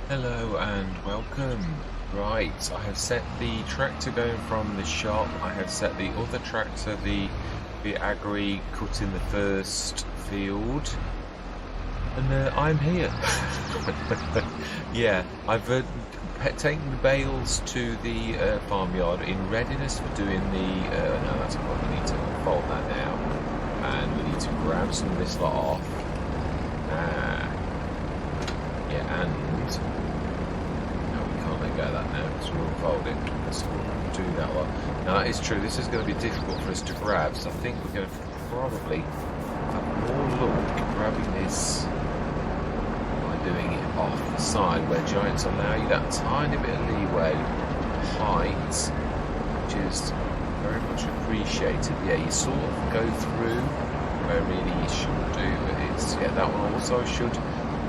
Hello and welcome. Right, I have set the tractor going from the shop. I have set the other tractor, the agri, cut in the first field. And I'm here. Yeah, I've taken the bales to the farmyard in readiness for doing the... no, that's what we need to unfold that now. And we need to grab some of this lot off. Yeah, and... no, we can't let go of that now because we'll unfold it. Let's do that one. Now, it's true, this is going to be difficult for us to grab, so I think we're going to probably have more luck grabbing this by doing it off the side, where giants allow you that tiny bit of leeway height, which is very much appreciated. Yeah, you sort of go through where really you should do, but it's, yeah, that one also should.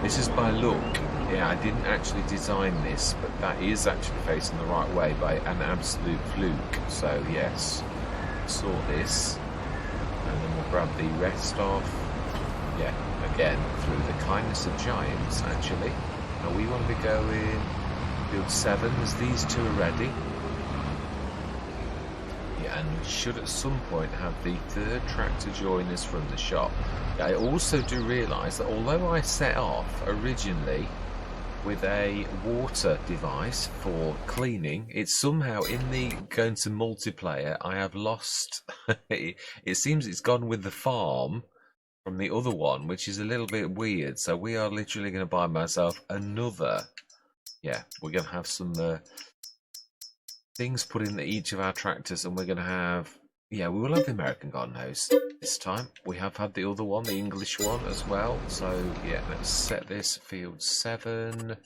This is by luck. Yeah, I didn't actually design this, but that is actually facing the right way by an absolute fluke. So yes, sort this, and then we'll grab the rest off. Yeah, again, through the kindness of giants, actually. Now we want to be going field 7, as these two are ready. Yeah, and we should at some point have the third tractor join us from the shop. I also do realise that although I set off originally with a water device for cleaning, it's somehow in the going to multiplayer I have lost. It seems it's gone with the farm from the other one, which is a little bit weird. So we are literally going to buy myself another. Yeah, we're going to have some things put in each of our tractors, and we're going to have... yeah, we will have the American garden hose this time. We have had the other one, the English one, as well. So, yeah, let's set this field 7.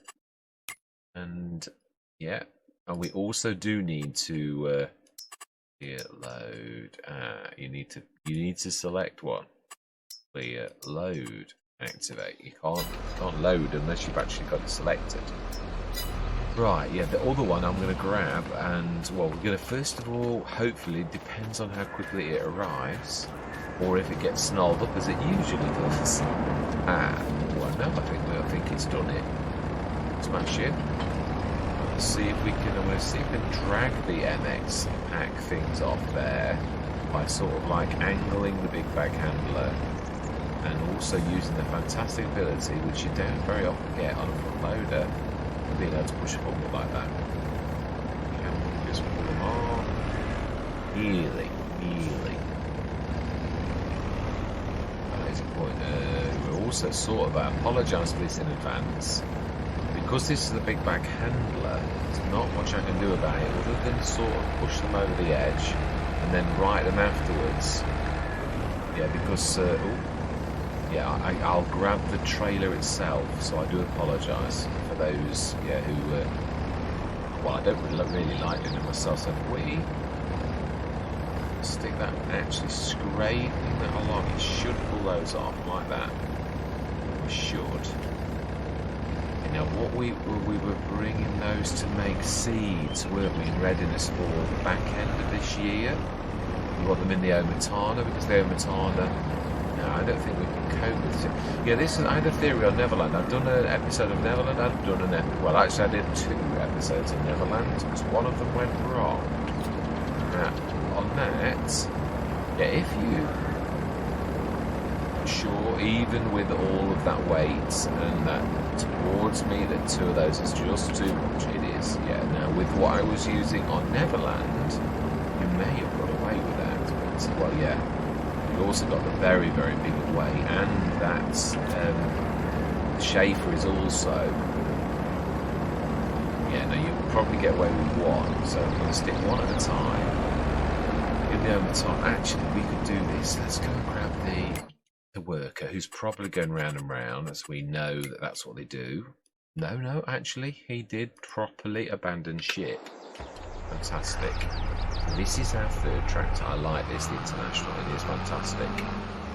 And, yeah. And we also do need to... clear load. You need to select one. Clear load. Activate. You can't load unless you've actually got it selected. Right, yeah, the other one I'm going to grab, and, well, we're going to, first of all, hopefully, depends on how quickly it arrives, or if it gets snarled up, as it usually does. Well, no, I think it's done it. Smash it. Let's see if we can, I'm going to see if we can drag the MX pack things off there, by sort of, like, angling the big bag handler, and also using the fantastic ability, which you don't very often get on a front loader, being able to push forward like that. Can we just pull them on? Really. That is a point. We're also sort of, I apologise for this in advance. Because this is the big bag handler, there's not much I can do about it other than sort of push them over the edge and then right them afterwards. Yeah, because yeah, I'll grab the trailer itself, so I do apologise for those, yeah, who, well, I don't really like doing it myself, so if we stick that, actually scraping that along, it should pull those off like that. We should. And now, what we were bringing those to make seeds, weren't we, in readiness for the back end of this year? We want them in the Omatana, because the Omatana... no, I don't think we can cope with it. Yeah, I had a theory on Neverland. I've done an episode of Neverland. I've done well, actually, I did 2 episodes of Neverland, because one of them went wrong. Now, on that, yeah, if you... sure, even with all of that weight and that towards me, that 2 of those is just too much. It is, yeah. Now, with what I was using on Neverland, you may have got away with that. But, well, yeah. You've also got the very, very big way, and that Schaefer is also... yeah, no, you'll probably get away with 1, so I'm going to stick 1 at a time. In the overtime, actually, we could do this. Let's go and grab the worker, who's probably going round and round, as we know that that's what they do. No, actually, he did properly abandon ship. Fantastic. This is our third tractor. I like this, the International. It is fantastic.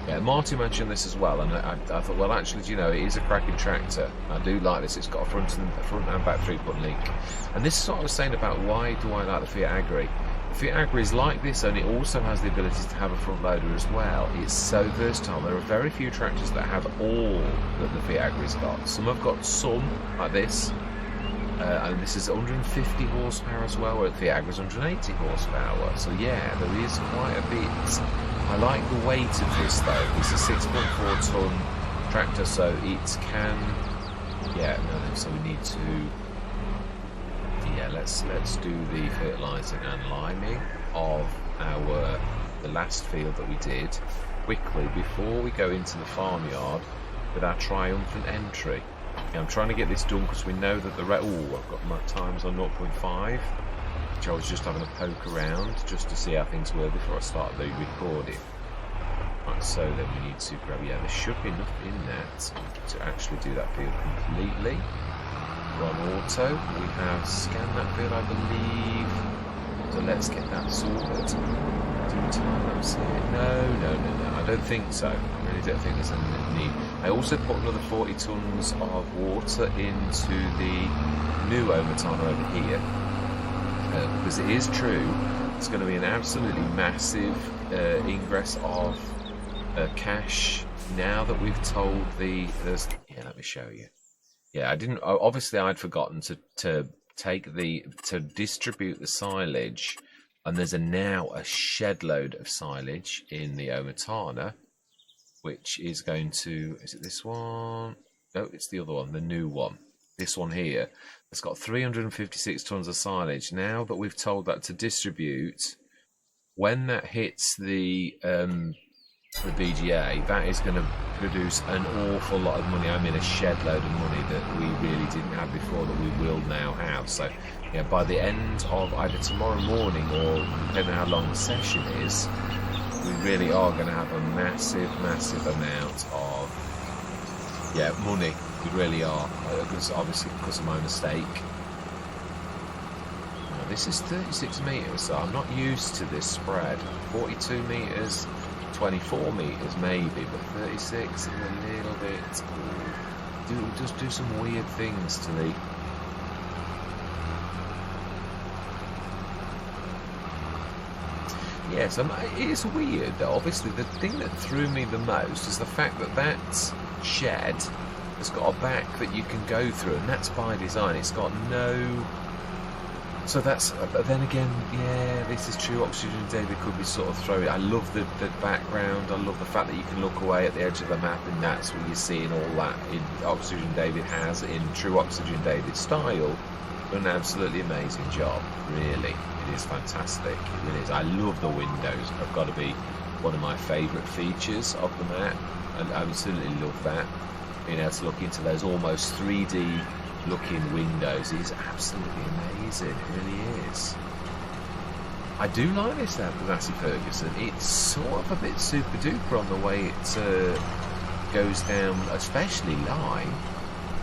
Yeah, Marty mentioned this as well, and I thought, well, actually, you know, it is a cracking tractor. I do like this. It's got a front and back 3-point link. And this is what I was saying about why do I like the Fiat Agri. The Fiat Agri is like this, and it also has the ability to have a front loader as well. It's so versatile. There are very few tractors that have all that the Fiat Agri's got. Some have got some, like this, and this is 150 horsepower as well, where the Viagra's 180 horsepower. So yeah, there is quite a bit. I like the weight of this though. It's a 6.4 ton tractor, so it can. Yeah, no. So we need to. Yeah, let's do the fertilising and liming of the last field that we did quickly before we go into the farmyard with our triumphant entry. Yeah, I'm trying to get this done because we know that I've got my times on 0.5, which I was just having a poke around just to see how things were before I start the recording. Right, so then we need to grab, yeah, there should be enough in that to actually do that field completely. We're on auto, we have scanned that field, I believe, so let's get that sorted. Do we time lapse here? No, I don't think so. I really don't think there's any need. I also put another 40 tons of water into the new Omatana over here, because it is true, it's going to be an absolutely massive ingress of cash now that we've told yeah, let me show you. Yeah, obviously I'd forgotten to distribute the silage, and there's now a shed load of silage in the Omatana, which is going to, is it this one? No, it's the other one, the new one. This one here, it's got 356 tons of silage. Now that we've told that to distribute, when that hits the BGA, that is going to produce an awful lot of money. I mean, a shed load of money that we really didn't have before that we will now have. So, yeah, by the end of either tomorrow morning or depending on how long the session is, we really are going to have a massive amount of, yeah, money. We really are. Because obviously, because of my mistake. Now, this is 36 metres, so I'm not used to this spread. 42 metres. 24 metres maybe, but 36 is a little bit. Just do some weird things to the. Yes, it is weird though. Obviously, the thing that threw me the most is the fact that that shed has got a back that you can go through, and that's by design. It's got no. So that's, but then again, yeah, this is true. Oxygen David could be sort of throwing. I love the background. I love the fact that you can look away at the edge of the map, and that's what you're seeing. All that in Oxygen David has in true Oxygen David style. Done an absolutely amazing job. Really, it is fantastic. It really is. I love the windows. I've got to be one of my favourite features of the map. I absolutely love that. Being able to look into those almost 3D. Looking windows is absolutely amazing. It really is. I do like this Massey Ferguson. It's sort of a bit super duper on the way it goes down, especially lime.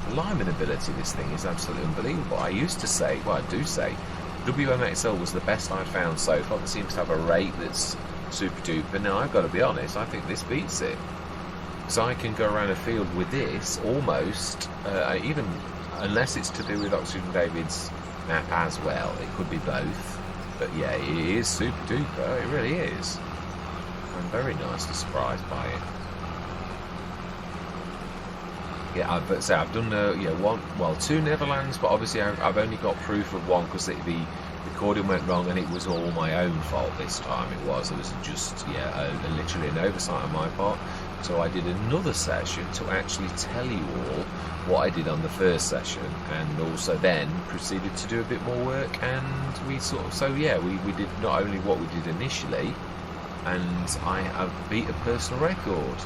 The liming ability of this thing is absolutely unbelievable. I used to say, well, I do say, WMXL was the best I've found so far. It seems to have a rate that's super duper. Now, I've got to be honest, I think this beats it. Because I can go around a field with this almost, even. Unless it's to do with Oxygen David's map as well. It could be both. But yeah, it is super duper. It really is. I'm very nicely surprised by it. Yeah, I've done two Neverlands, but obviously I've only got proof of one because the recording went wrong and it was all my own fault this time. It was just, literally an oversight on my part. So I did another session to actually tell you all what I did on the first session, and also then proceeded to do a bit more work, and we did not only what we did initially, and I have beat a personal record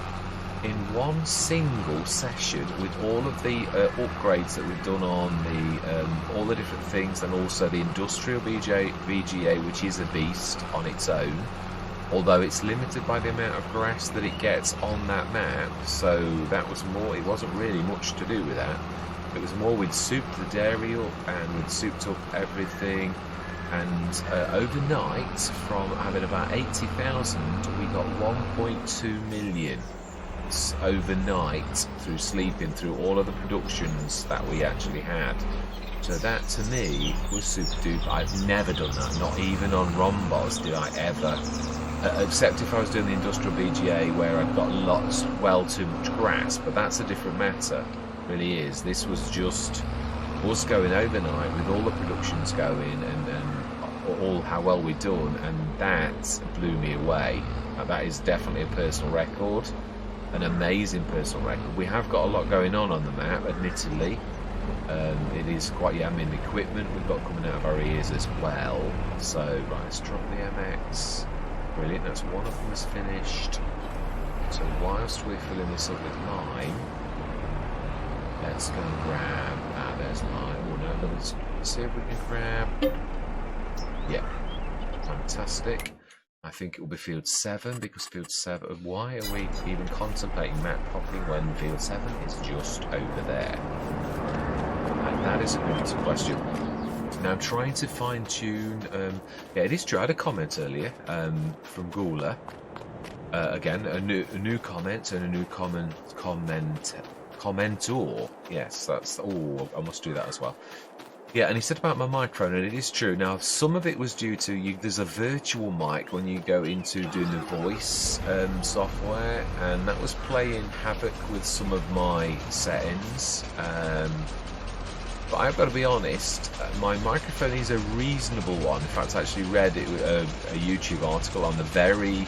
in one single session with all of the upgrades that we've done on the all the different things, and also the industrial VGA, which is a beast on its own. Although it's limited by the amount of grass that it gets on that map, so that was more, it wasn't really much to do with that. It was more we'd souped the dairy up, and we'd souped up everything, and overnight, from having about 80,000, we got 1.2 million overnight through sleeping through all of the productions that we actually had. So that to me was super duper. I've never done that, not even on Rhombos did I ever. Except if I was doing the industrial BGA where I've got well too much grass, but that's a different matter, it really is. This was just us going overnight with all the productions going and all how well we've done, and that blew me away. That is definitely a personal record, an amazing personal record. We have got a lot going on the map, admittedly. It is quite, yeah, I mean, the equipment we've got coming out of our ears as well. So, right, let's drop the MX. Brilliant, that's one of them is finished. So whilst we're filling this up with lime, let's go and grab, there's lime. Oh no, let's see if we can grab, yeah, fantastic. I think it will be field 7, because field 7, why are we even contemplating map popping when field 7 is just over there? And that is a good question. Now I'm trying to fine tune, yeah, it is true, I had a comment earlier from Gula. Again, a new comment and a new commentor. Yes, that's, oh, I must do that as well. Yeah, and he said about my microphone, and it is true. Now, some of it was due to you. There's a virtual mic when you go into doing the voice software, and that was playing havoc with some of my settings. But I've got to be honest, my microphone is a reasonable one. In fact, I actually read a YouTube article on the very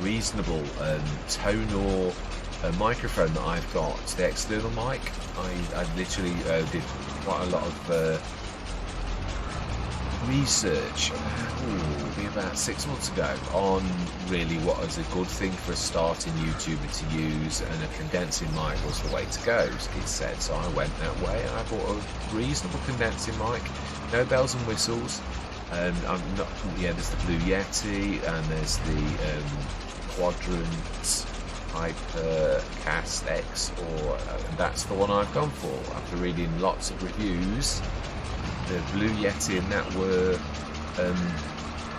reasonable tonal microphone that I've got, the external mic. I literally did quite a lot of research, be about 6 months ago, on really what is a good thing for a starting YouTuber to use, and a condensing mic was the way to go, it said. So I went that way, and I bought a reasonable condensing mic, no bells and whistles. I'm not, yeah, there's the Blue Yeti, and there's the Quadrant Hypercast X, or that's the one I've gone for. After reading lots of reviews, the Blue Yeti and that were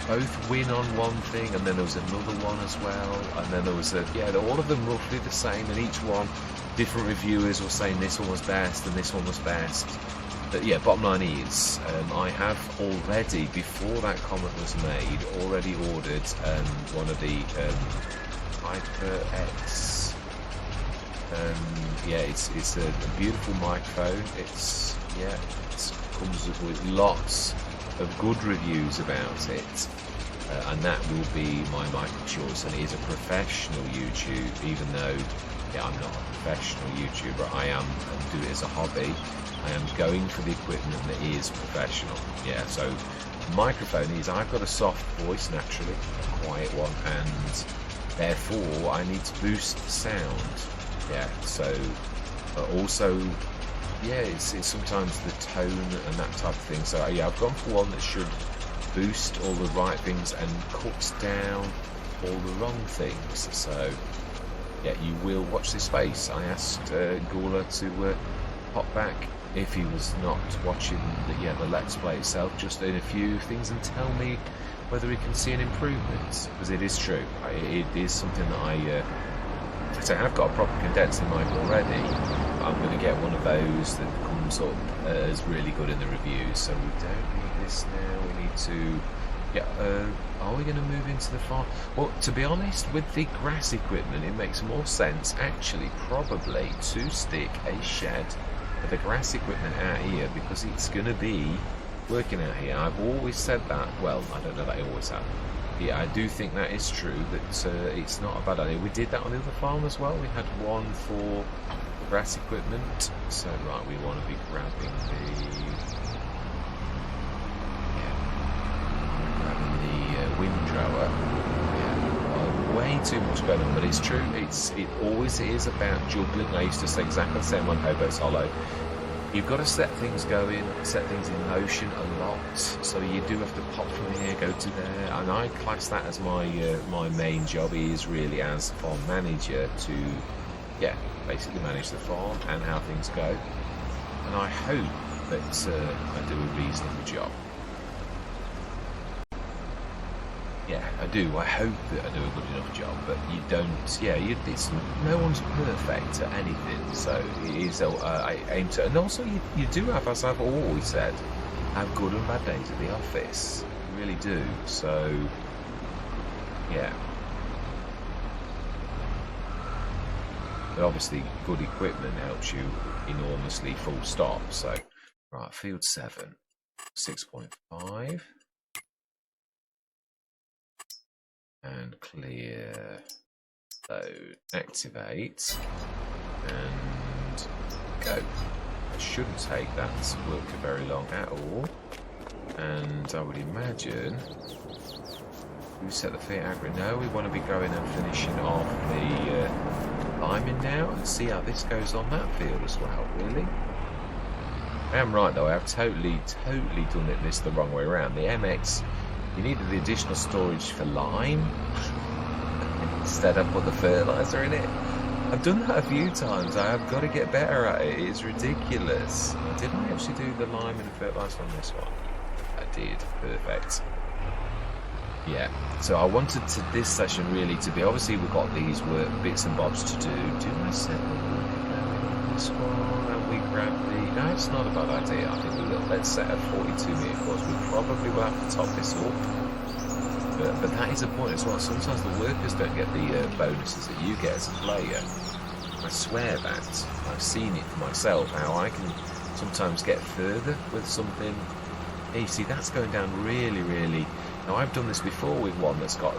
both win on one thing, and then there was another one as well, and then there was all of them roughly the same, and each one, different reviewers were saying this one was best and this one was best. But yeah, bottom line is, I have already, before that comment was made, already ordered one of the HyperX. Yeah, it's a beautiful microphone. It comes with lots of good reviews about it, and that will be my mic of choice. And it is a professional YouTube, even though I'm not a professional YouTuber. I am do it as a hobby. I am going for the equipment that is professional. Yeah, so microphone is, I've got a soft voice naturally, a quiet one, and therefore I need to boost the sound. Yeah, so also, yeah, it's sometimes the tone and that type of thing. So yeah, I've gone for one that should boost all the right things and cuts down all the wrong things. So yeah, you will watch this space. I asked Gula to pop back if he was not watching the Let's Play itself, just in a few things, and tell me whether he can see an improvement, because it is true. It is something that I have got a proper condensing mic already. I'm going to get one of those that comes up as really good in the reviews. So we don't need this now. We need to. Yeah. Are we going to move into the farm? Well, to be honest, with the grass equipment, it makes more sense actually, probably, to stick a shed for the grass equipment out here, because it's going to be working out here. I've always said that. Well, I don't know that I always have. Yeah, I do think that is true, that it's not a bad idea. We did that on the other farm as well. We had one for grass equipment. So, right, we want to be grabbing the windrower. Yeah, way too much going on, but it's true. It always is about juggling. I used to say exactly the same on Hobo's Hollow. You've got to set things going, set things in motion a lot. So you do have to pop from here, go to there, and I class that as my my main job is really as farm manager to, basically manage the farm and how things go. And I hope that I do a reasonable job. Yeah, I do. I hope that I do a good enough job, but you don't. Yeah, no one's perfect at anything. So it is. I aim to, and also you do have, as I've always said, have good and bad days at the office. You really do. So yeah, but obviously good equipment helps you enormously. Full stop. So Right, field 7, 6.5. And clear. So, activate. And go. It shouldn't take that work very long at all. And I would imagine... we set the field aggregate. No, we want to be going and finishing off the liming now and see how this goes on that field as well, really. I am right though, I have totally done this the wrong way around. The MX, you needed the additional storage for lime. Instead I put the fertiliser in it. I've done that a few times, I have got to get better at it, it's ridiculous. Did I actually do the lime and the fertiliser on this one? I did, perfect. Yeah, so I wanted this session really to be, obviously we've got these work bits and bobs to do. Do I set the work on this one and we grab the... No, it's not a bad idea. I think let's set a 42 metre course. We probably will have to top this up. But that is a point as well. Sometimes the workers don't get the bonuses that you get as a player. I swear that. I've seen it for myself, how I can sometimes get further with something. You see, that's going down really, really... Now, I've done this before with one that's got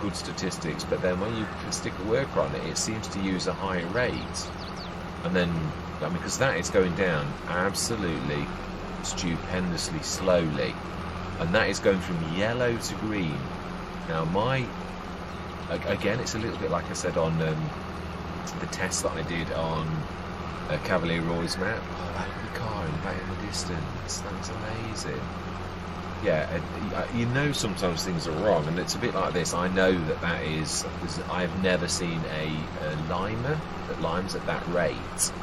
good statistics, but then when you stick a worker on it, it seems to use a higher rate. And then, I mean, because that is going down absolutely stupendously slowly. And that is going from yellow to green. Now, again, it's a little bit like I said on the test that I did on Cavalier Roy's map. Oh, that little car in the distance, that's amazing. Yeah, you know sometimes things are wrong, and it's a bit like this. I know that is... I've never seen a limer that limes at that rate.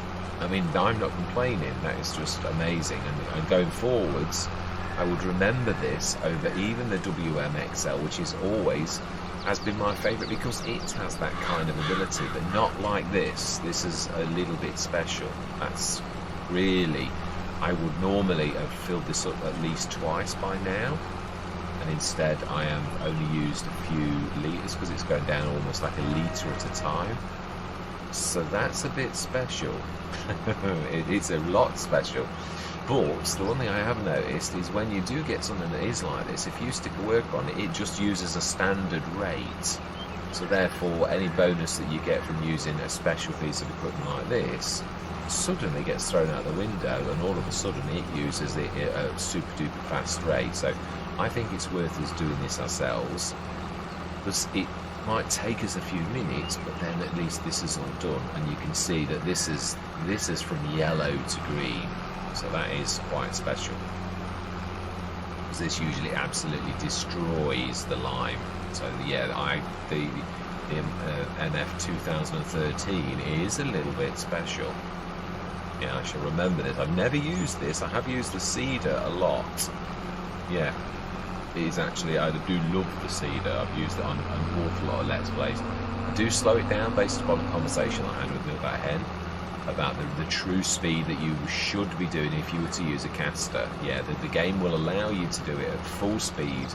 I mean, I'm not complaining. That is just amazing. And going forwards, I would remember this over even the WMXL, which is always has been my favourite because it has that kind of ability, but not like this. This is a little bit special. That's really... I would normally have filled this up at least twice by now, and instead I am only used a few litres because it's going down almost like a litre at a time. So that's a bit special. It's a lot special. But the one thing I have noticed is when you do get something that is like this, if you stick a worker on it, it just uses a standard rate. So therefore, any bonus that you get from using a special piece of equipment like this suddenly gets thrown out the window, and all of a sudden it uses it at a super duper fast rate. So I think it's worth us doing this ourselves, because it might take us a few minutes, but then at least this is all done, and you can see that this is from yellow to green, so that is quite special, because this usually absolutely destroys the lime. So yeah, the NF 2013 is a little bit special. Yeah, I should remember this. I've never used this. I have used the Cedar a lot. Yeah, it is actually, I do love the Cedar. I've used it on an awful lot of Let's Plays. I do slow it down based upon the conversation I had with Milbat Hen about the true speed that you should be doing if you were to use a caster. Yeah, the game will allow you to do it at full speed,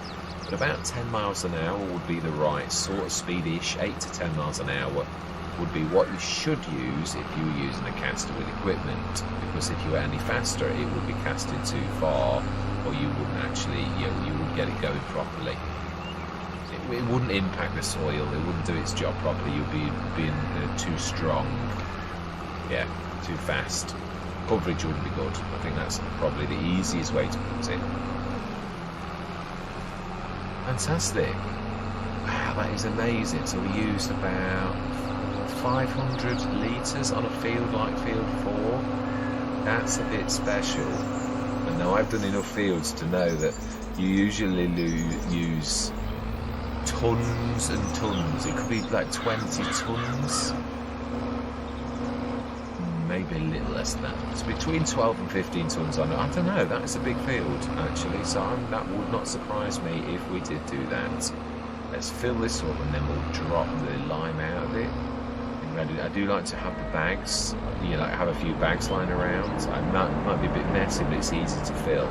but about 10 miles an hour would be the right sort of speed-ish. 8 to 10 miles an hour would be what you should use if you were using a caster with equipment, because if you were any faster it would be casting too far, or you wouldn't actually, you wouldn't get it going properly. It wouldn't impact the soil, it wouldn't do its job properly, you'd be being too strong, yeah, too fast. Coverage wouldn't be good. I think that's probably the easiest way to put it. Fantastic. Wow, that is amazing. So we used about 500 litres on a field like field 4. That's a bit special. And now I've done enough fields to know that you usually use tons and tons. It could be like 20 tons. Maybe a little less than that. It's between 12 and 15 tons on it. I don't know, that's a big field actually, so that would not surprise me if we did do that. Let's fill this up and then we'll drop the lime out of it. I do like to have the bags, like have a few bags lying around. It might be a bit messy, but it's easy to fill.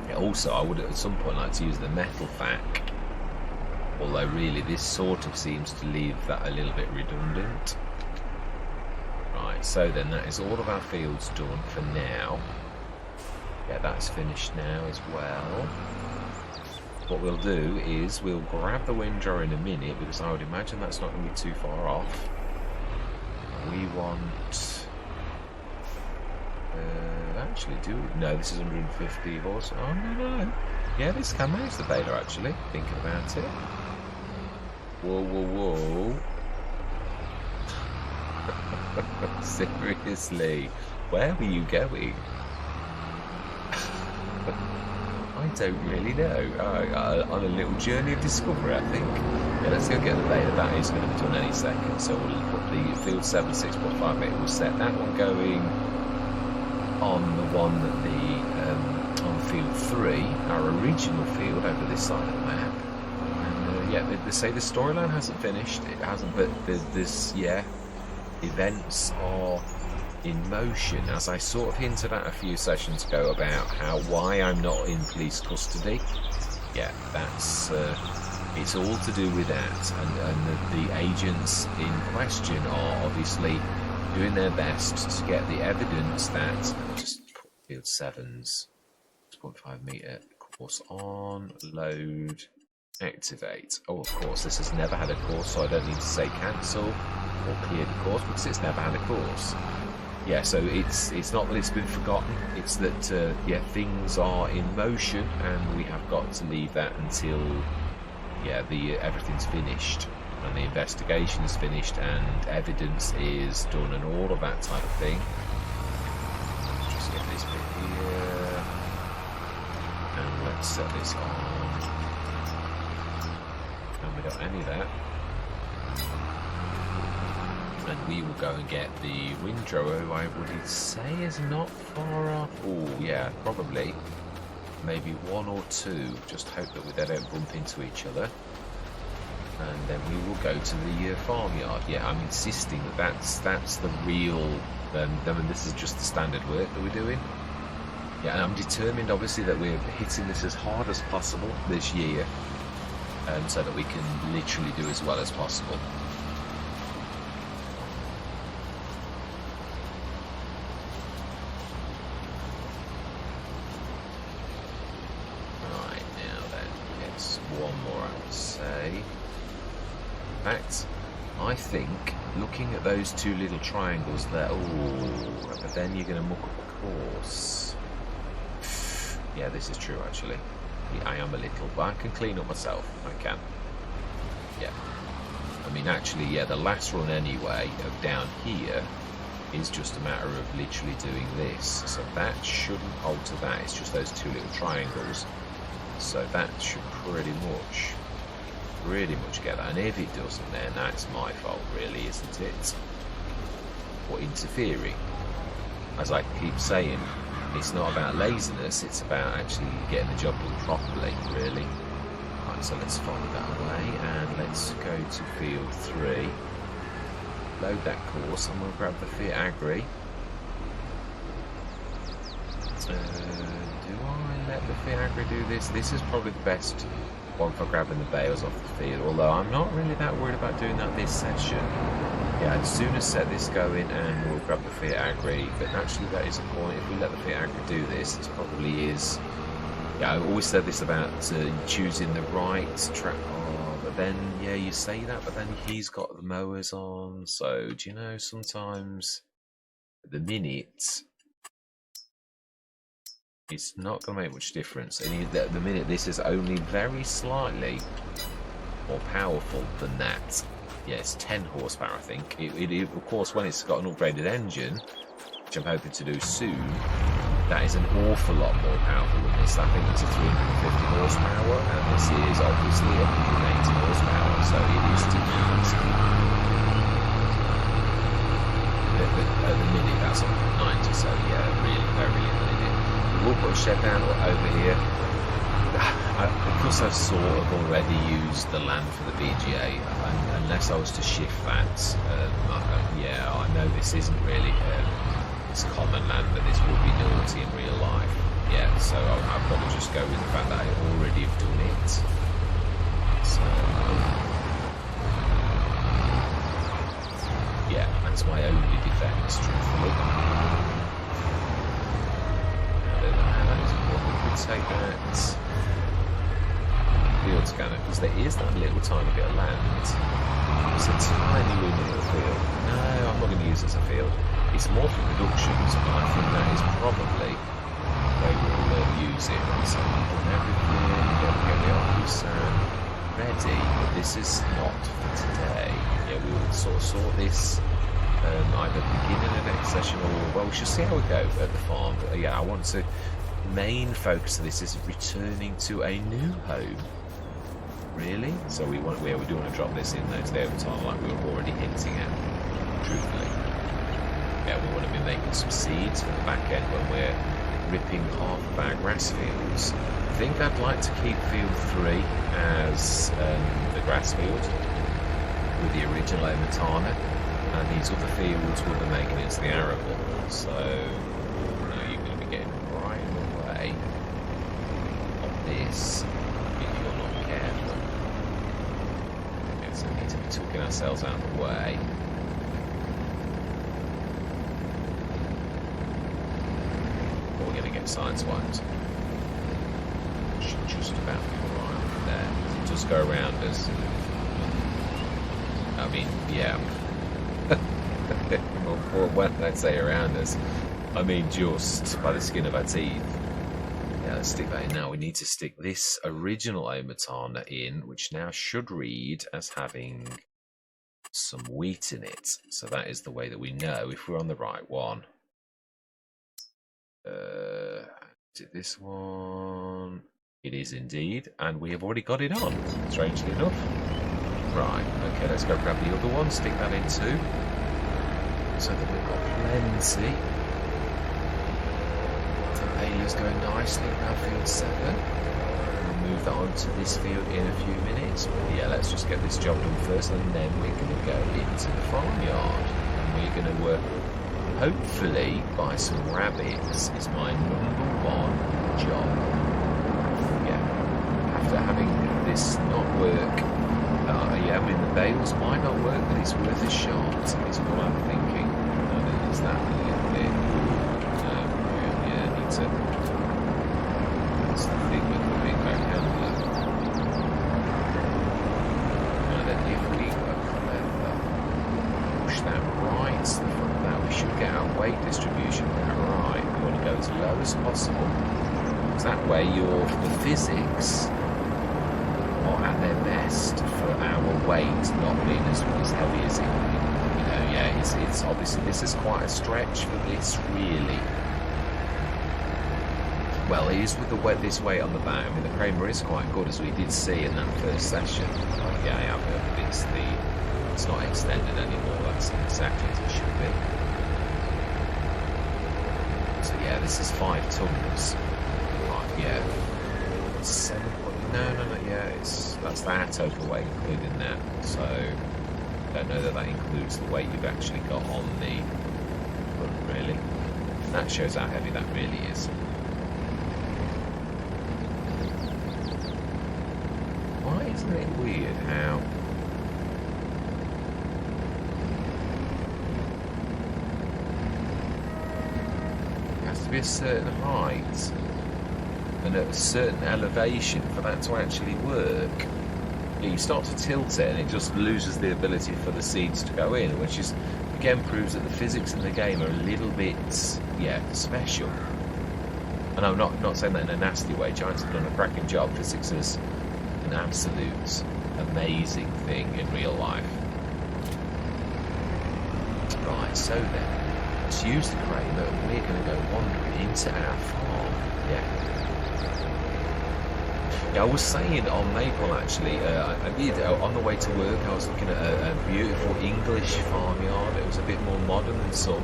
Yeah, also, I would at some point like to use the metal fac, although really this sort of seems to leave that a little bit redundant. Right, Right, so then that is all of our fields done for now. Yeah, that's finished now as well. What we'll do is we'll grab the windrower in a minute, because I would imagine that's not going to be too far off. We want... actually, no, this is 150 horse. Oh, no. Yeah, this can manage the baler, actually, thinking about it. Whoa. Seriously, where were you going? I don't really know. On a little journey of discovery, I think. Yeah, let's go get the baler. That is going to be done any second. So we'll put the field 7 6.5 metre. We'll set that one going on the one that on field 3, our original field over this side of the map. And yeah, they say the storyline hasn't finished. It hasn't, but there's events are in motion, as I sort of hinted at a few sessions ago about why I'm not in police custody. Yeah, that's it's all to do with that, and the agents in question are obviously doing their best to get the evidence that just put field 7's 6.5 metre course on, load, activate. Oh, of course, this has never had a course, so I don't need to say cancel or clear the course, because it's never had a course. Yeah, so it's not that it's been forgotten, it's that things are in motion, and we have got to leave that until everything's finished, and the investigation is finished, and evidence is done, and all of that type of thing. Just get this bit here, and let's set this on. And we got any of that. And we will go and get the windrower, who I would say is not far off. Oh, yeah, probably. Maybe 1 or 2. Just hope that they don't bump into each other. And then we will go to the farmyard. Yeah, I'm insisting that that's the real... this is just the standard work that we're doing. Yeah, and I'm determined, obviously, that we're hitting this as hard as possible this year. So that we can literally do as well as possible. I think, looking at those 2 little triangles there, but then you're going to muck up the course. Yeah, this is true, actually. Yeah, I am a little, but I can clean up myself. I can. Yeah. I mean, actually, yeah, the last run anyway of down here is just a matter of literally doing this. So that shouldn't alter that. It's just those 2 little triangles. So that should pretty much get that, and if it doesn't, then that's my fault, really, isn't it? For interfering. As I keep saying, it's not about laziness, it's about actually getting the job done properly, really. Right, so let's follow that away, and let's go to field 3. Load that course, and we'll grab the Fiat Agri. Do I let the Fiat Agri do this? This is probably the best one for grabbing the bales off the field, although I'm not really that worried about doing that this session. Yeah, I'd sooner set this going and we'll grab the Fiat Agri, but actually that is a point. If we let the Fiat Agri do this, it probably is. Yeah, I always said this about choosing the right track. Oh, but then, yeah, you say that, but then he's got the mowers on, so, do you know, sometimes at the minute, it's not going to make much difference. And at the minute, this is only very slightly more powerful than that. Yeah, it's 10 horsepower, I think. It, of course, when it's got an upgraded engine, which I'm hoping to do soon, that is an awful lot more powerful than this. I think it's a 350 horsepower, and this is obviously 180 horsepower, so it is different. At the minute, that's 190, so yeah, really very little in it. We'll put a shed down over here. Because I've sort of already used the land for the BGA, unless I was to shift that, yeah, I know this isn't really it's common land, but this would be naughty in real life. Yeah, so I've got to just go with the fact that I already have done it. So Yeah, that's my only defence, truthfully. I don't know how that is important. We could take that field scanner, because there is that little tiny bit of land. It's a tiny wee little field. No, I'm not going to use it as a field. It's more for productions, but I think that is probably they will use it. So we've done everything. Yeah, we get the Okusan ready, but this is not for today. Yeah, we will sort this either beginning of the next session or, well, we shall see how we go at the farm. But yeah, I want to, the main focus of this is returning to a new home. Really? So we do want to drop this in those there time like we were already hinting at, truthfully. Yeah, we want to be making some seeds for the back end when we're ripping half of our grass fields. I think I'd like to keep field 3 as the grass field with the original Omatana, and these other fields will be making it to the arable. So you're going to be getting right in the way of this if you're not careful. Okay, so we need to be tucking ourselves out of the way. Or we're going to get sideswiped. Should just about be right there. It does go around us. I mean, yeah. Well, when I say around us, I mean just by the skin of our teeth. Yeah, let's stick that in now. We need to stick this original Omatana in, which now should read as having some wheat in it. So that is the way that we know if we're on the right one. Is it this one? It is indeed, and we have already got it on, strangely enough. Right, okay, let's go grab the other one, stick that in too. So that we've got plenty. The Paley's going nicely around field 7. We'll move that onto this field in a few minutes. But yeah, let's just get this job done first, and then we're going to go into the farmyard. And we're going to hopefully buy some rabbits. Is my #1 job. Yeah, after having this not work, yeah, I mean the bales might not work, but it's worth a shot, is what I'm thinking. And is that a little bit? Yeah, need to. That's the thing with the big back handler. And then if we push that right to the front of that, we should get our weight distribution about right. We want to go as low as possible, because that way the physics are at their best for our weight not being as heavy as it, yeah, it's obviously this is quite a stretch for this, really. Well, it is with the weight, this weight on the back. I mean, the Kramer is quite good, as we did see in that first session. Yeah, I have heard it's not extended anymore. That's exactly as it should be. So yeah, this is 5 tons. Right, yeah. 7. No, yeah, that's that total weight including that. So I don't know that includes the weight you've actually got on the front, really. That shows how heavy that really is. Why isn't it weird how it has to be a certain height and at a certain elevation for that to actually work? You start to tilt it and it just loses the ability for the seeds to go in, which is again proves that the physics in the game are a little bit, yeah, special. And I'm not saying that in a nasty way. Giants have done a cracking job. Physics is an absolute amazing thing in real life. Right, so then let's use the Kramer and we're going to go wandering into our farm. Yeah. Yeah, I was saying on Maple actually, I did, on the way to work, I was looking at a beautiful English farmyard. It was a bit more modern than some.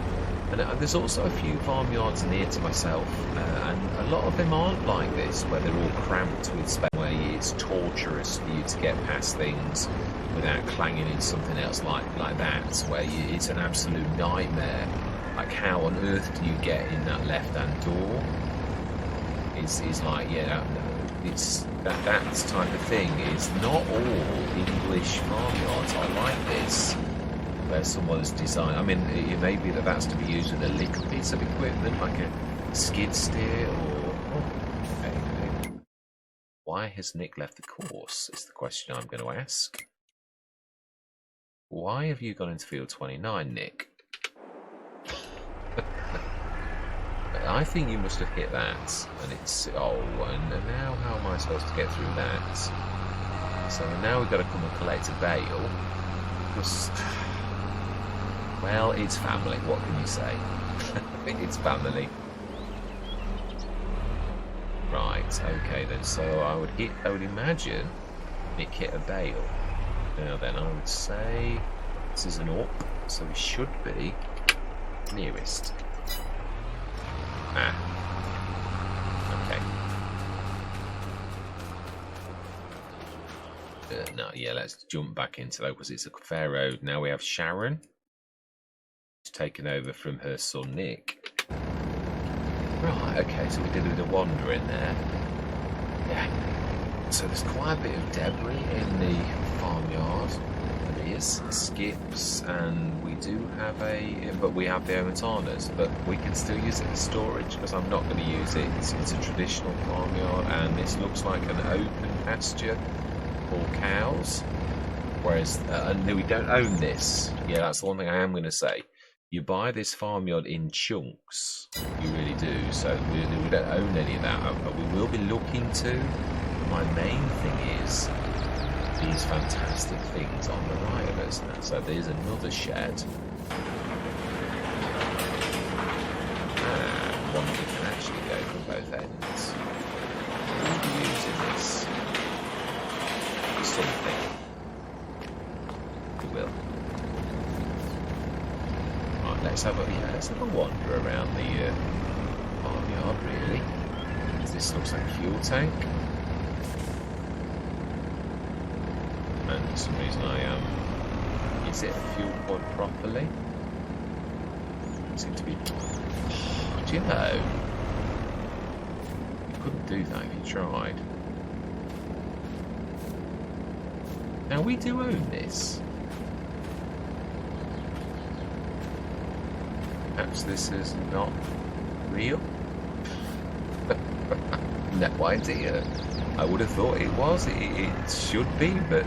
And there's also a few farmyards near to myself, and a lot of them aren't like this, where they're all cramped with space, where it's torturous for you to get past things without clanging in something else like that, where it's an absolute nightmare. Like, how on earth do you get in that left-hand door? It's like, yeah, it's that type of thing is not all English farmyards are like this. where someone's designed. I mean, it may be that that's to be used with a little piece of equipment, like a skid steer or. Oh, okay. Why has Nick left the course? Is the question I'm going to ask. Why have you gone into field 29, Nick? I think you must have hit that, and it's and now how am I supposed to get through that? So now we've got to come and collect a bale. Because, well, it's family. What can you say? It's family. Right. Okay then. So I would imagine Nick hit a bale. Now then, I would say this is an up, so we should be nearest. Ah. Okay. No, yeah, let's jump back into that because it's a fair road. Now we have Sharon. She's taken over from her son Nick. Right, okay, so we did a bit of wandering there. Yeah. So there's quite a bit of debris in the farmyard. There is skips, and we do have we have the Omatanas, but we can still use it as storage because I'm not going to use it. It's a traditional farmyard, and this looks like an open pasture for cows. Whereas, and we don't own this. Yeah, that's the one thing I am going to say. You buy this farmyard in chunks, you really do. So we don't own any of that. We will be looking to. My main thing is these fantastic things on the right of us now. So there's another shed. And one that can actually go from both ends. We'll be using this for something. We will. Right, let's have a wander around the farmyard, really. This looks like a fuel tank. And for some reason is it a fuel pod properly? It seems to be. Do you know? You couldn't do that if you tried. Now we do own this. Perhaps this is not real? No idea. I would have thought it was. It should be, but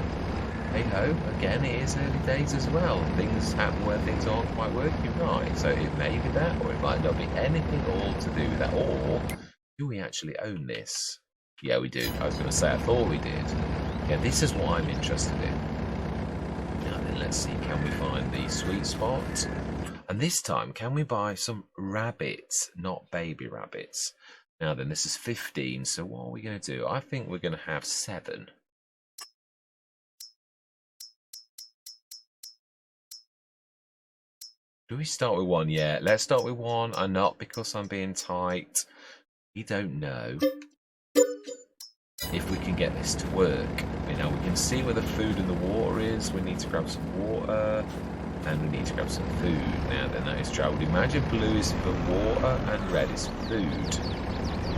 hey ho, again, it is early days as well. Things happen where things aren't quite working right. So it may be that, or it might not be anything all to do with that. Or do we actually own this? Yeah, we do. I was going to say, I thought we did. Yeah, this is what I'm interested in. Now then, let's see, can we find the sweet spot? And this time, can we buy some rabbits, not baby rabbits? Now then, this is 15, so what are we going to do? I think we're going to have 7. Do we start with 1? Yeah, let's start with 1, and not because I'm being tight. We don't know if we can get this to work. You know, we can see where the food and the water is. We need to grab some water, and we need to grab some food. Now then, that is true. I would imagine blue is for water and red is for food.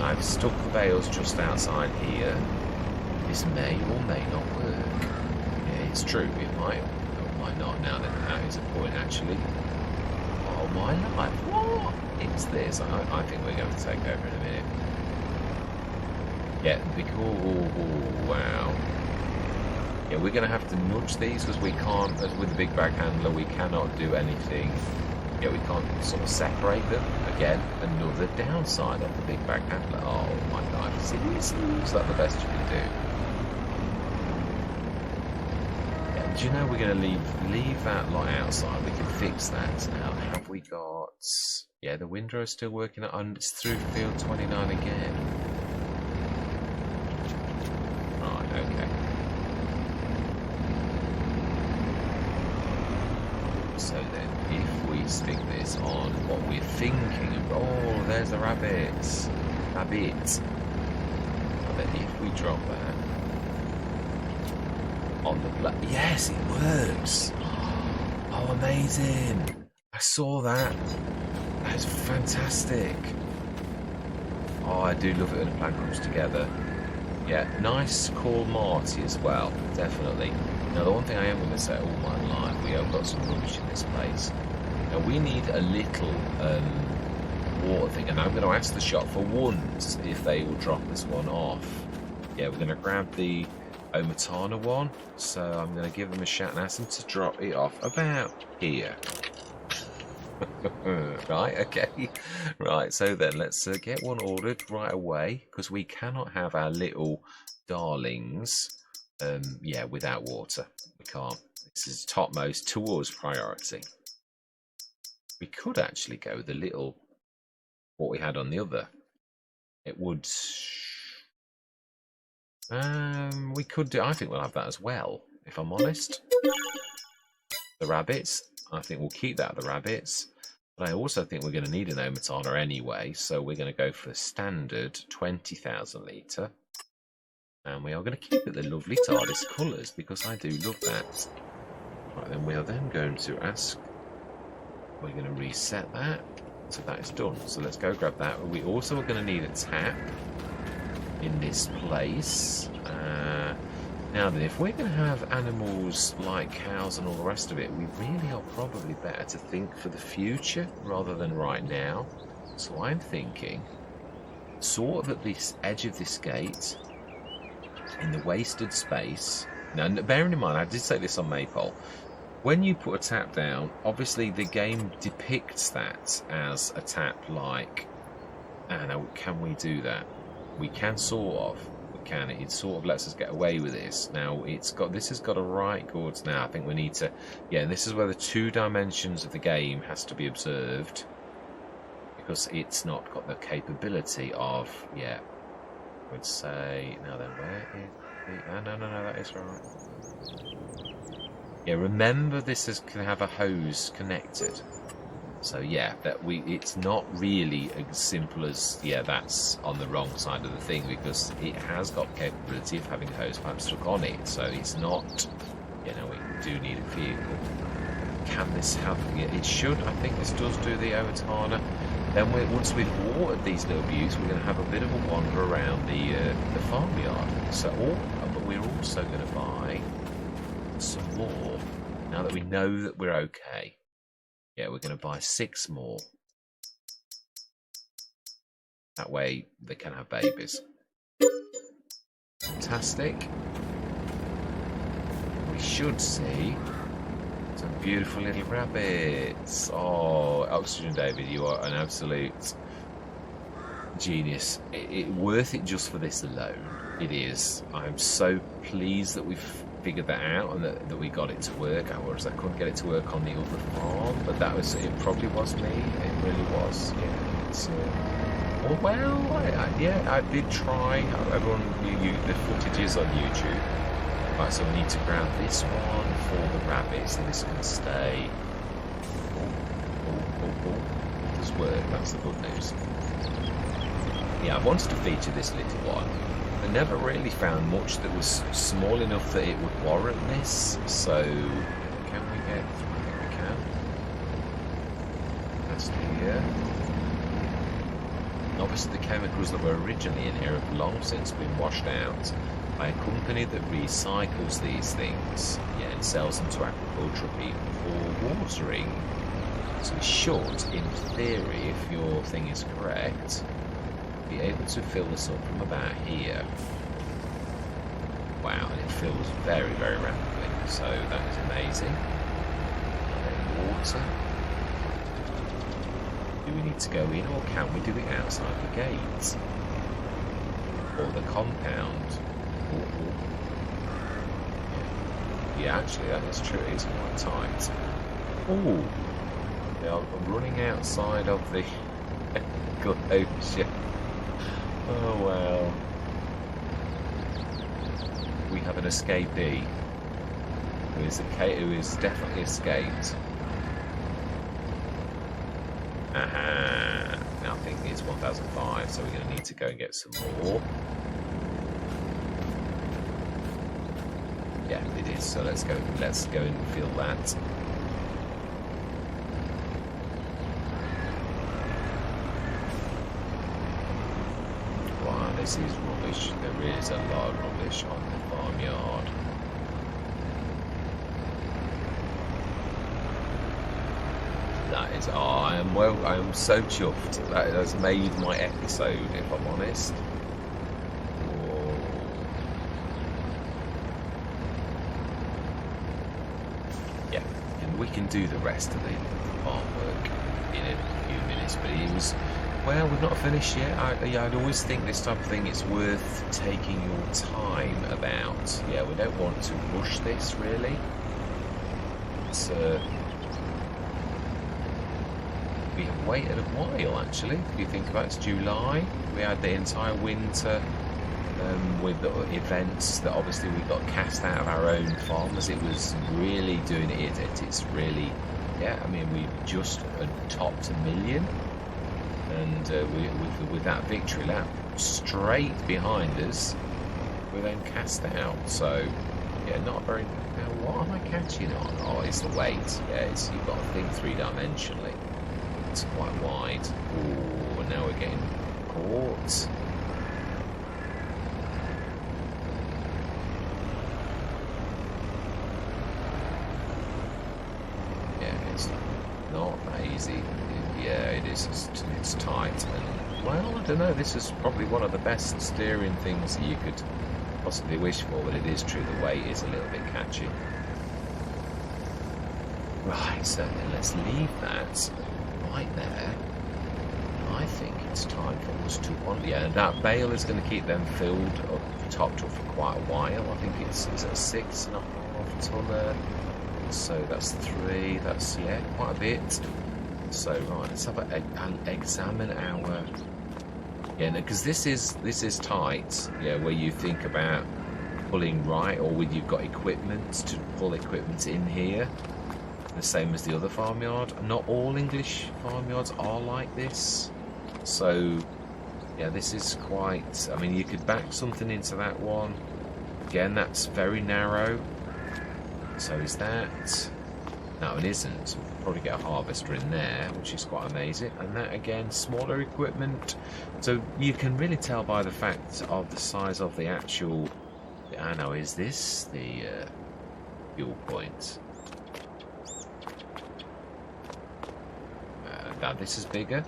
I've stuck the bales just outside here. This may or may not work. Yeah, it's true. It might or might not. Now then, that is a point actually. Oh my life! What is this? I think we're going to take over in a minute. Yeah, because wow. Yeah, we're going to have to nudge these because we can't, as with the big bag handler, we cannot do anything. Yeah, we can't sort of separate them. Again, another downside of the big bag handler. Oh my god, seriously? Is that the best you can do? Yeah, do you know we're going to leave that light outside? We can fix that. Now, have we got... Yeah, the window is still working, and it's through field 29 again. Right, okay. So then, if we stick this on what we're thinking of, oh, there's the rabbits. Rabbit. And then if we drop that on the black, yes, it works. Oh, amazing! I saw that. That's fantastic. Oh, I do love it when the plan comes together. Yeah, nice call, Marty, as well. Definitely. Now, the one thing I am going to say all my life, we have got some rubbish in this place. Now, we need a little water thing, and I'm going to ask the shop for ones if they will drop this one off. Yeah, we're going to grab the Omatana one, so I'm going to give them a shout and ask them to drop it off about here. Right, okay. Right, so then let's get one ordered right away, because we cannot have our little darlings yeah, without water. We can't. This is topmost towards priority. We could actually go with a little, what we had on the other. It would, we could do, I think we'll have that as well, if I'm honest. The rabbits, I think we'll keep that, the rabbits. But I also think we're going to need an Omatana anyway, so we're going to go for the standard 20,000 litre. And we are going to keep it the lovely TARDIS colours, because I do love that. Right, then we are then going to ask, we're going to reset that, so that is done. So let's go grab that. We also are going to need a tap in this place. Now then, if we're going to have animals like cows and all the rest of it, we really are probably better to think for the future rather than right now. So I'm thinking, sort of at this edge of this gate, in the wasted space. Now, bearing in mind, I did say this on Maypole, when you put a tap down, obviously the game depicts that as a tap like, now can we do that? We can sort of. Can it sort of lets us get away with this. Now this has got a right goods now. I think we need to, yeah, and this is where the 2 dimensions of the game has to be observed, because it's not got the capability of, yeah, I would say, now then, where is the, no, that is right. Yeah, remember this can have a hose connected. So yeah, it's not really as simple as, yeah, that's on the wrong side of the thing, because it has got the capability of having a hose pipe stuck on it. So it's not, you know, we do need a vehicle. Can this have, yeah, it should, I think this does do the Omatana. Then once we've watered these little beauties, we're going to have a bit of a wander around the farmyard. So, but we're also going to buy some more, now that we know that we're okay. Yeah, we're going to buy 6 more. That way they can have babies. Fantastic. We should see some beautiful little rabbits. Oh, Oxygen David, you are an absolute genius. Worth it just for this alone. It is. I'm so pleased that we've figured that out and that we got it to work. Whereas I couldn't get it to work on the other farm, but it probably was me. It really was. Yeah. It's, oh well, yeah, I did try. Everyone, the footage is on YouTube. Right, so we need to grab this one for the rabbits, and this can stay. It does work. That's the good news. Yeah, I wanted to feature this little one. I never really found much that was small enough that it would warrant this, so can we get, I think we can. That's here. Obviously the chemicals that were originally in here have long since been washed out by a company that recycles these things, yeah, and sells them to agricultural people for watering. So we should, in theory, if your thing is correct, be able to fill this up from about here. Wow, and it fills very, very rapidly, so that is amazing. Water. Do we need to go in, or can we do it outside the gate? Or the compound? Yeah, actually, that is true, it's quite tight. Oh, they are running outside of the glacier. Oh wow. We have an escapee who is definitely escaped. Aha. Now I think it's 1005, so we're going to need to go and get some more. Yeah, it is. So let's go and fill that. Wow, this is rubbish. There is a lot of rubbish on the farmyard. Right. Oh, I am so chuffed. That has made my episode, if I'm honest. Oh. Yeah, and we can do the rest of the artwork in a few minutes. But it was, well, we've not finished yet. I'd always think this type of thing, it's worth taking your time about. Yeah, we don't want to rush this, really. It's we have waited a while, actually. If you think about it, it's July. We had the entire winter with the events that obviously we got cast out of our own farmers. It was really doing it. It's really, yeah. I mean, we just topped 1 million, and with that victory lap straight behind us, we're then cast out. So, yeah, not very. Now, what am I catching on? Oh, it's the weight. Yeah, you've got to think three-dimensionally. It's quite wide. Oh, now we're getting caught. Yeah, it's not that easy. Yeah, it is. It's tight. And, well, I don't know. This is probably one of the best steering things that you could possibly wish for, but it is true. The weight is a little bit catchy. Right, so then let's leave that right there. I think it's time for us to yeah, that bale is going to keep them filled up, topped up for quite a while. I think it's at 6.5 tonne. So that's 3. That's, yeah, quite a bit. So right, let's have examine our. Yeah, because this is tight. Yeah, where you think about pulling right, or when you've got equipment to pull equipment in here. The same as the other farmyard. Not all English farmyards are like this. So, yeah, this is quite. I mean, you could back something into that one. Again, that's very narrow. So is that? No, it isn't. We'll probably get a harvester in there, which is quite amazing. And that, again, smaller equipment. So you can really tell by the fact of the size of the actual. I know, is this the fuel point? Now this is bigger.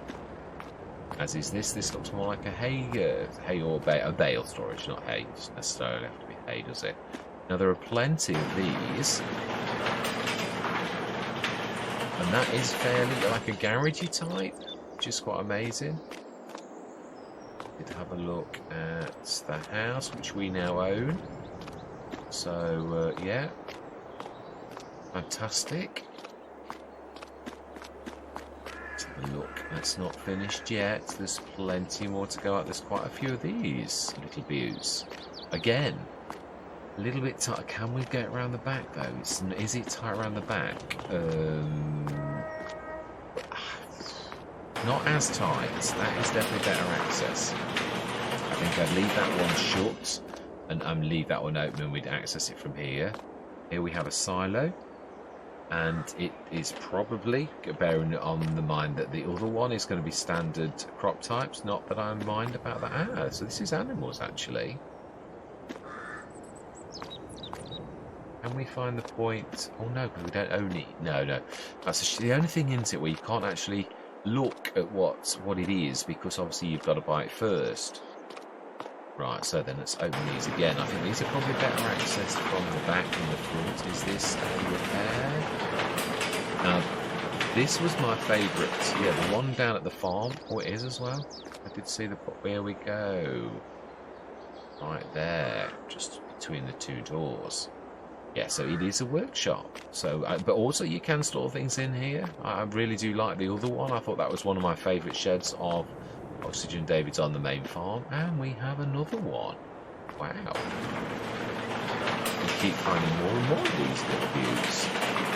As is this. This looks more like a hay or bale storage, not hay. It doesn't necessarily have to be hay, does it? Now there are plenty of these, and that is fairly like a garagey type, which is quite amazing. Let's have a look at the house, which we now own. So yeah, fantastic. Look, that's not finished yet. There's plenty more to go up. There's quite a few of these little views. Again, a little bit tight. Can we get around the back though? Is it tight around the back? Not as tight. That is definitely better access. I think I'd leave that one shut and leave that one open, and we'd access it from here. Here we have a silo. And it is probably, bearing on the mind that the other one is going to be standard crop types. Not that I mind about that. So this is animals, actually. Can we find the point? Oh, no, because we don't own it. No. That's the only thing, isn't it, where you can't actually look at what it is, because obviously you've got to buy it first. Right, so then let's open these again. I think these are probably better access from the back and the front. Is this a repair? Now, this was my favourite. Yeah, the one down at the farm. Oh, it is as well. I did see the... Where we go. Right there. Just between the two doors. Yeah, so it is a workshop. So, but also you can store things in here. I really do like the other one. I thought that was one of my favourite sheds of Oxygen David's on the main farm, and we have another one. Wow. We keep finding more and more of these little views.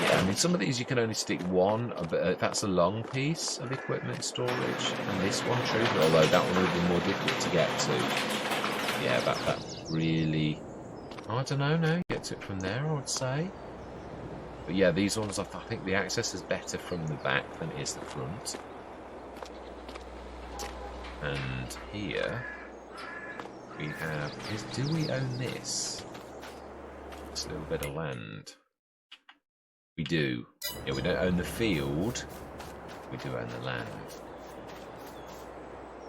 Yeah, I mean, some of these you can only stick one, but that's a long piece of equipment storage, and this one too, although that one would be more difficult to get to. Yeah, that really, I don't know, no, gets it from there, I would say. But yeah, these ones, I think the access is better from the back than it is the front. And here we have, do we own this? This little bit of land. We do. Yeah, we don't own the field, We do own the land.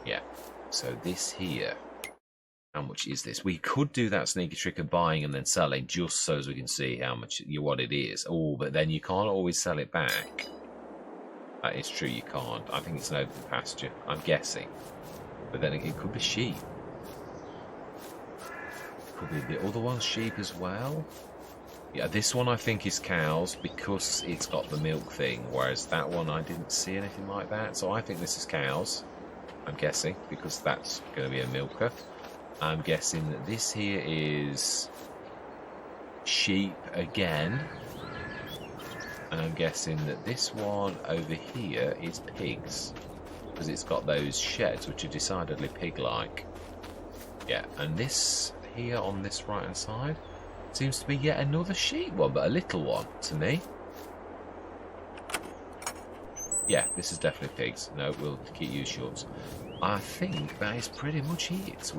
Yeah. So this here. How much is this? We could do that sneaky trick of buying and then selling just so as we can see how much what it is. Oh, but then you can't always sell it back. That is true, you can't. I think it's an open pasture, I'm guessing. But then it could be sheep. Could be the other one's sheep as well. Yeah, this one I think is cows because it's got the milk thing, whereas that one I didn't see anything like that. So I think this is cows, I'm guessing, because that's going to be a milker. I'm guessing that this here is sheep again. And I'm guessing that this one over here is pigs. Because it's got those sheds, which are decidedly pig-like. Yeah, and this here on this right-hand side seems to be yet another sheep one, but a little one to me. Yeah, this is definitely pigs. No, we'll keep you short. I think that is pretty much it.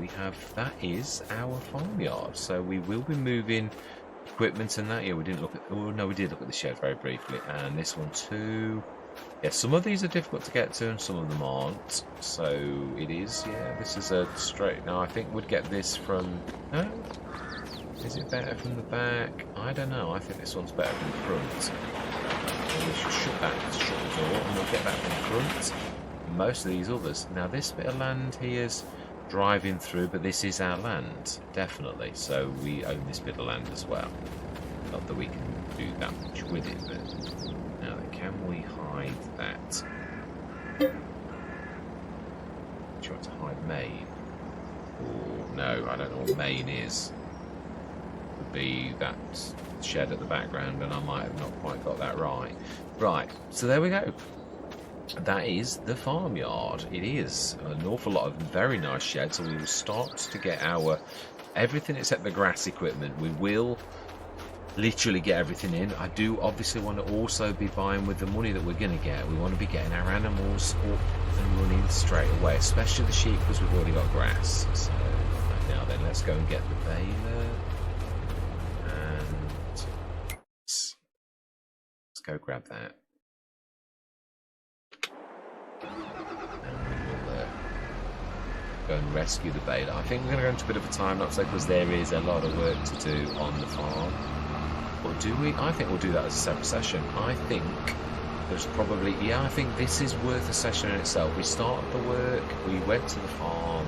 That is our farmyard. So we will be moving equipment and that. Yeah, we didn't look at, oh no, we did look at the shed very briefly. And this one too. Yeah, some of these are difficult to get to and some of them aren't. So it is, yeah, this is a straight, now I think we'd get this from, no? Is it better from the back? I don't know, I think this one's better from the front. And we should shut the door and we'll get that from the front. Most of these others. Now this bit of land here's driving through, but this is our land, definitely. So we own this bit of land as well. Not that we can do that much with it, but now can we hide that? Do you want to hide main? Oh no, I don't know what main is. Would be that shed at the background, and I might have not quite got that right. Right, so there we go. That is the farmyard. It is an awful lot of very nice sheds, so we will start to get our everything except the grass equipment. We will literally get everything in. I do obviously want to also be buying with the money that we're going to get. We want to be getting our animals up and running straight away, especially the sheep, because we've already got grass. So now then, let's go and get the baler. And let's go grab that. Go and rescue the baler. I think we're going to go into a bit of a time lapse because there is a lot of work to do on the farm. Or do we? I think we'll do that as a separate session. I think there's probably, yeah, I think this is worth a session in itself. We started the work, we went to the farm,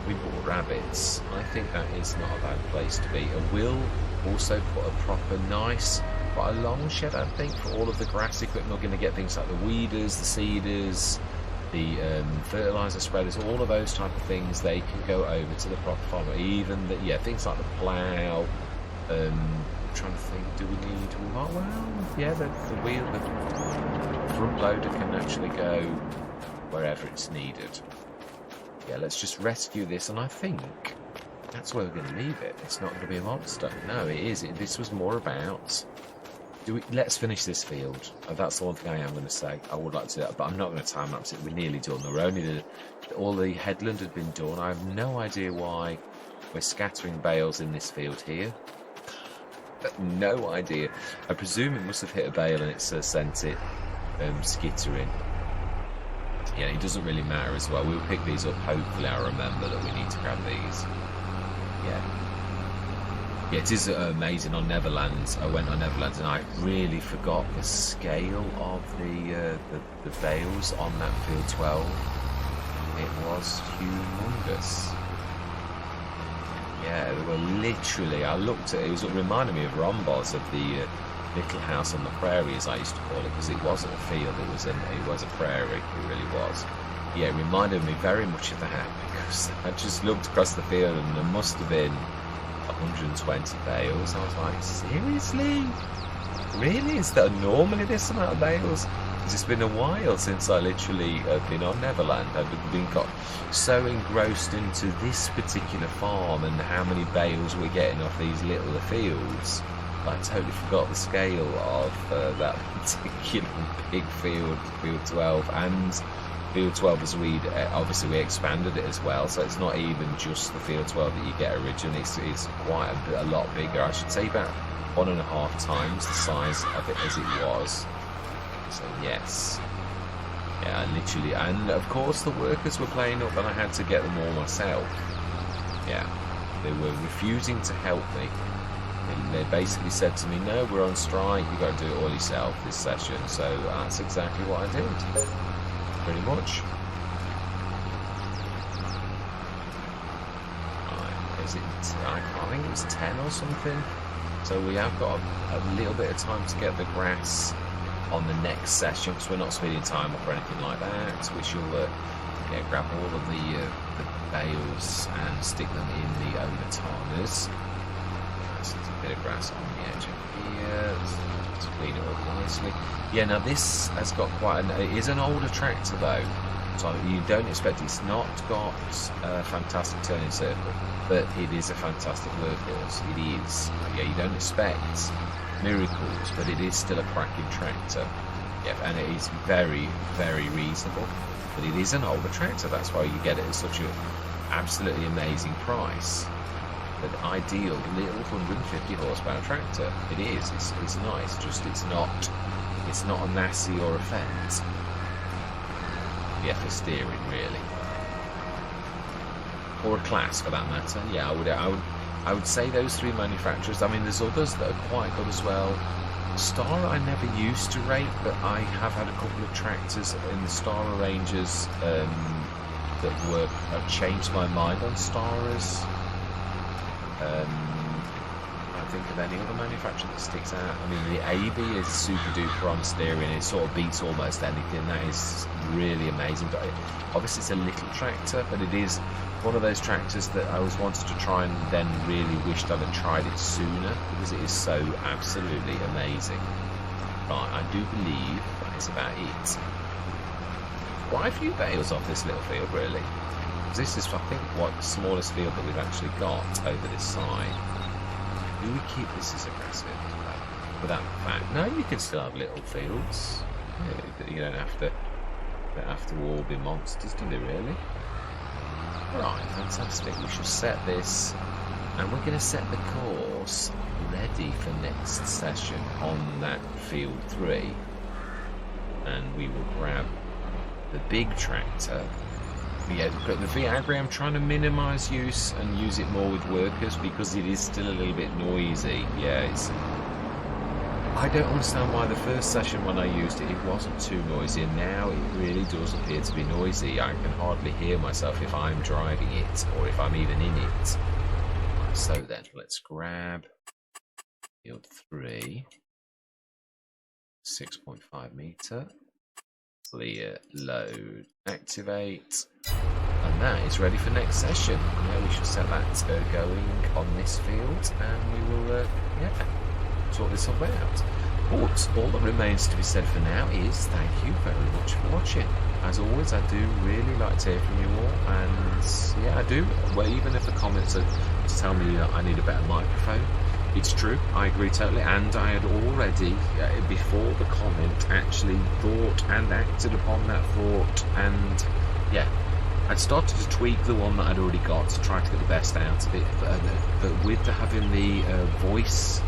we bought rabbits. I think that is not a bad place to be. And we'll also put a proper nice, quite a long shed, I think, for all of the grass equipment. We're going to get things like the weeders, the seeders, the fertilizer spreaders, all of those type of things. They can go over to the proper farmer. Even the, yeah, things like the plough. Trying to think, do we need? Well, yeah, the wheel, the front loader can actually go wherever it's needed. Yeah, let's just rescue this, and I think that's where we're going to leave it. It's not going to be a monster. No, it is. This was more about. Let's finish this field. That's the one thing I am going to say. I would like to do that, but I'm not going to time lapse it. We're nearly done. All the headland had been done. I have no idea why we're scattering bales in this field here. No idea. I presume it must have hit a bale and it's sent it skittering. Yeah, it doesn't really matter as well. We'll pick these up. Hopefully I'll remember that we need to grab these. Yeah. Yeah, it is amazing on Neverlands. I went on Neverlands and I really forgot the scale of the bales on that field 12. It was humongous. Yeah, they were literally, I looked at it, it reminded me of Rombos, of the little house on the prairie, as I used to call it, because it wasn't a field, it was a prairie, it really was. Yeah, it reminded me very much of that, because I just looked across the field and there must have been 120 bales. I was like, seriously? Really? Is that normally this amount of bales? Because it's been a while since I literally have been on Neverland. I've been got so engrossed into this particular farm and how many bales we're getting off these little fields. I totally forgot the scale of that particular big field, field 12, and field 12 as obviously we expanded it as well, so it's not even just the field 12 that you get originally, it's quite a lot bigger. I should say about 1.5 times the size of it as it was. So yes, Yeah, literally. And of course the workers were playing up and I had to get them all myself. Yeah, they were refusing to help me. They basically said to me, no, we're on strike, you've got to do it all yourself this session. So that's exactly what I did, pretty much. Right, is it, I think it was 10 or something. So we have got a little bit of time to get the grass on the next session, because we're not speeding time up or anything like that. We shall grab all of the bales and stick them in the overturners. There's a bit of grass on the edge of here. Let's clean it up nicely. Yeah, now this has got quite it is an older tractor though, so you don't expect, it's not got a fantastic turning circle, but it is a fantastic workhorse. It is. Yeah, you don't expect miracles, but it is still a cracking tractor. Yeah, and it is very, very reasonable. But it is an older tractor, that's why you get it at such an absolutely amazing price. But ideal little 150 horsepower tractor. It is. It's nice. Just it's not a Massey or a Fendt. Yeah, for steering really, or a Class for that matter. Yeah, I would say those three manufacturers. I mean, there's others that are quite good as well. Star I never used to rate, but I have had a couple of tractors in the Star ranges that have changed my mind on Starers. I think of any other manufacturer that sticks out. I mean, the AB is super duper on steering. It sort of beats almost anything. That is really amazing. But obviously, it's a little tractor, but it is one of those tractors that I always wanted to try and then really wished I'd have tried it sooner, because it is so absolutely amazing. Right, I do believe that is about it. Quite a few bales off this little field, really. This is, I think, what the smallest field that we've actually got over this side. Do we keep this as aggressive? Without the fact, no, you can still have little fields. Yeah, you don't have to all be monsters, do they really? Right, fantastic. We shall set this, and we're going to set the course ready for next session on that field 3, and we will grab the big tractor. Yeah, but the Viagra, I'm trying to minimise use and use it more with workers because it is still a little bit noisy. Yeah, I don't understand why the first session when I used it, it wasn't too noisy, and now it really does appear to be noisy. I can hardly hear myself if I'm driving it or if I'm even in it. So then, let's grab field 3, 6.5 metre. Clear, load, activate, and that is ready for next session. Yeah, we shall set that going on this field, and we will sort this all out. But all that remains to be said for now is thank you very much for watching. As always, I do really like to hear from you all, and yeah, I do. Well, even if the comments are to tell me that I need a better microphone, it's true, I agree totally, and I had already, before the comment, actually thought and acted upon that thought, and yeah, I'd started to tweak the one that I'd already got to try to get the best out of it, but with having the voice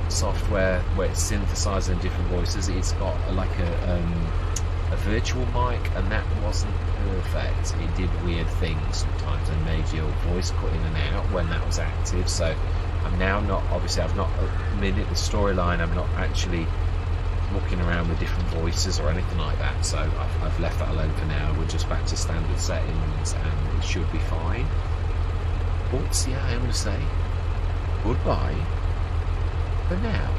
software where it's synthesizing different voices, it's got like a virtual mic, and that wasn't perfect. It did weird things sometimes and made your voice cut in and out when that was active, so I'm now not, obviously I've not minute the storyline, I'm not actually looking around with different voices or anything like that, so I've left that alone for now. We're just back to standard settings and it should be fine. But yeah, I'm going to say goodbye for now.